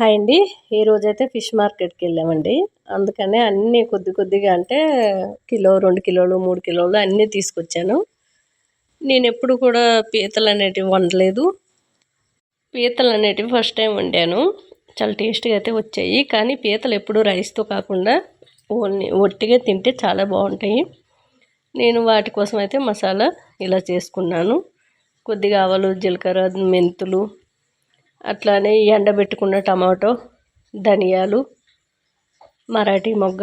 Hi అండి. ఈరోజైతే fish మార్కెట్‌కి వెళ్ళామండి. అందుకనే అన్నీ కొద్ది కొద్దిగా అంటే కిలో, 2 కిలోలు, 3 కిలోలు అన్నీ తీసుకొచ్చాను. నేనెప్పుడు కూడా పీతలనేటివి వండలేదు. పీతలనేటివి ఫస్ట్ టైం వండాను. చాలా టేస్ట్‌గా అయితే వచ్చాయి. కానీ పీతలు ఎప్పుడూ రైస్‌తో కాకుండా ఓన్లీ ఒట్టిగా తింటే చాలా బాగుంటాయి. నేను వాటి కోసం అయితే మసాలా ఇలా చేసుకున్నాను. కొద్దిగా ఆవాలు, జీలకర్ర, మెంతులు, అట్లానే ఎండబెట్టుకున్న టమాటో, ధనియాలు, మరాఠీ మొగ్గ,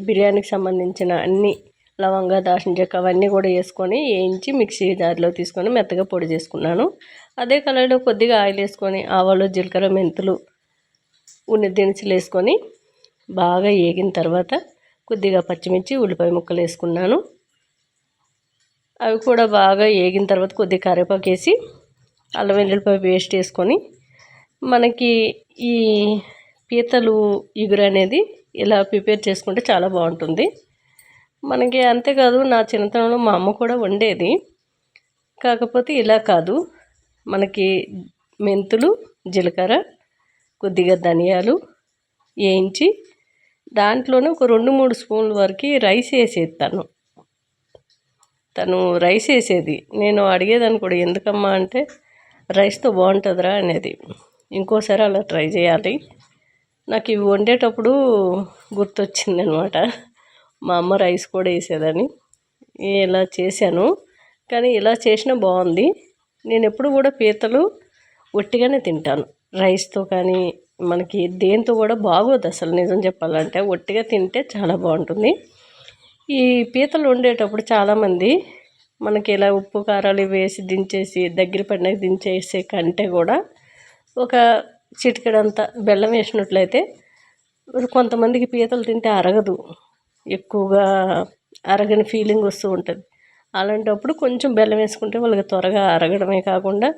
బిర్యానీకి సంబంధించిన అన్ని లవంగా, దాల్చిన చెక్క అవన్నీ కూడా వేసుకొని వేయించి మిక్సీ జార్లో తీసుకొని మెత్తగా పొడి చేసుకున్నాను. అదే కళాయిలో కొద్దిగా ఆయిల్ వేసుకొని ఆవాలు, జీలకర్ర, మెంతులు, ఉన్ని దినుసులు వేసుకొని బాగా వేగిన తర్వాత కొద్దిగా పచ్చిమిర్చి, ఉల్లిపాయ ముక్కలు వేసుకున్నాను. అవి కూడా బాగా వేగిన తర్వాత కొద్దిగా కరివేపాకు వేసి అల్లం వెల్లుల్లిపాయ పేస్ట్ వేసుకొని మనకి ఈ పీతలు ఇగురు అనేది ఇలా ప్రిపేర్ చేసుకుంటే చాలా బాగుంటుంది. మనకి అంతేకాదు, నా చిన్నతనంలో మా అమ్మ కూడా వండేది. కాకపోతే ఇలా కాదు, మనకి మెంతులు, జీలకర్ర, కొద్దిగా ధనియాలు వేయించి దాంట్లోనే ఒక 2-3 స్పూన్ల వరకు రైస్ వేసేది. తను రైస్ వేసేది. నేను అడిగేదాన్ని కూడా, ఎందుకమ్మా అంటే రైస్తో బాగుంటుందిరా అనేది. ఇంకోసారి అలా ట్రై చేయాలి. నాకు ఇవి వండేటప్పుడు గుర్తొచ్చింది అనమాట, మా అమ్మ రైస్ కూడా వేసేదని. ఇలా చేశాను, కానీ ఇలా చేసినా బాగుంది. నేను ఎప్పుడు కూడా పీతలు ఒట్టిగానే తింటాను. రైస్తో కానీ మనకి దేంతో కూడా బాగోదు అసలు. నిజం చెప్పాలంటే ఒట్టిగా తింటే చాలా బాగుంటుంది. ఈ పీతలు వండేటప్పుడు చాలామంది మనకి ఇలా ఉప్పు కారాలు వేసి దించేసి దగ్గర పడినాక దించేసే కంటే కూడా ఒక చిటికెడంత బెల్లం వేసినట్లయితే, కొంతమందికి పీతలు తింటే అరగదు, ఎక్కువగా అరగని ఫీలింగ్ వస్తూ ఉంటుంది. అలాంటప్పుడు కొంచెం బెల్లం వేసుకుంటే వాళ్ళకి త్వరగా అరగడమే కాకుండా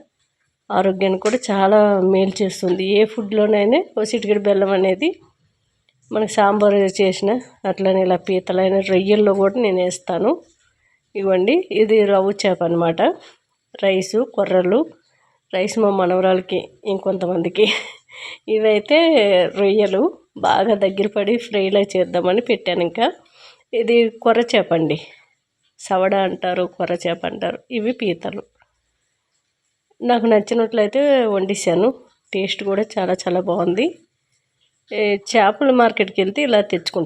ఆరోగ్యానికి కూడా చాలా మేలు చేస్తుంది. ఏ ఫుడ్లోనైనా ఒక చిటికెడు బెల్లం అనేది, మనకి సాంబార్ చేసిన అట్లనే ఇలా పీతలైన రొయ్యల్లో కూడా నేను వేస్తాను. ఇవ్వండి, ఇది రవ్వ చేప అనమాట. రైసు, కొర్రలు, రైస్ మా మనవరాలకి, ఇంకొంతమందికి. ఇవైతే రొయ్యలు బాగా దగ్గర పడి ఫ్రైలా చేద్దామని పెట్టాను. ఇంకా ఇది కొర్ర చేప అండి, సవడ అంటారు, కొర్ర చేప అంటారు. ఇవి పీతలు. నాకు నచ్చినట్లయితే వండిస్తాను. టేస్ట్ కూడా చాలా చాలా బాగుంది. చేపల మార్కెట్కి వెళ్తే ఇలా తెచ్చుకుంటాను.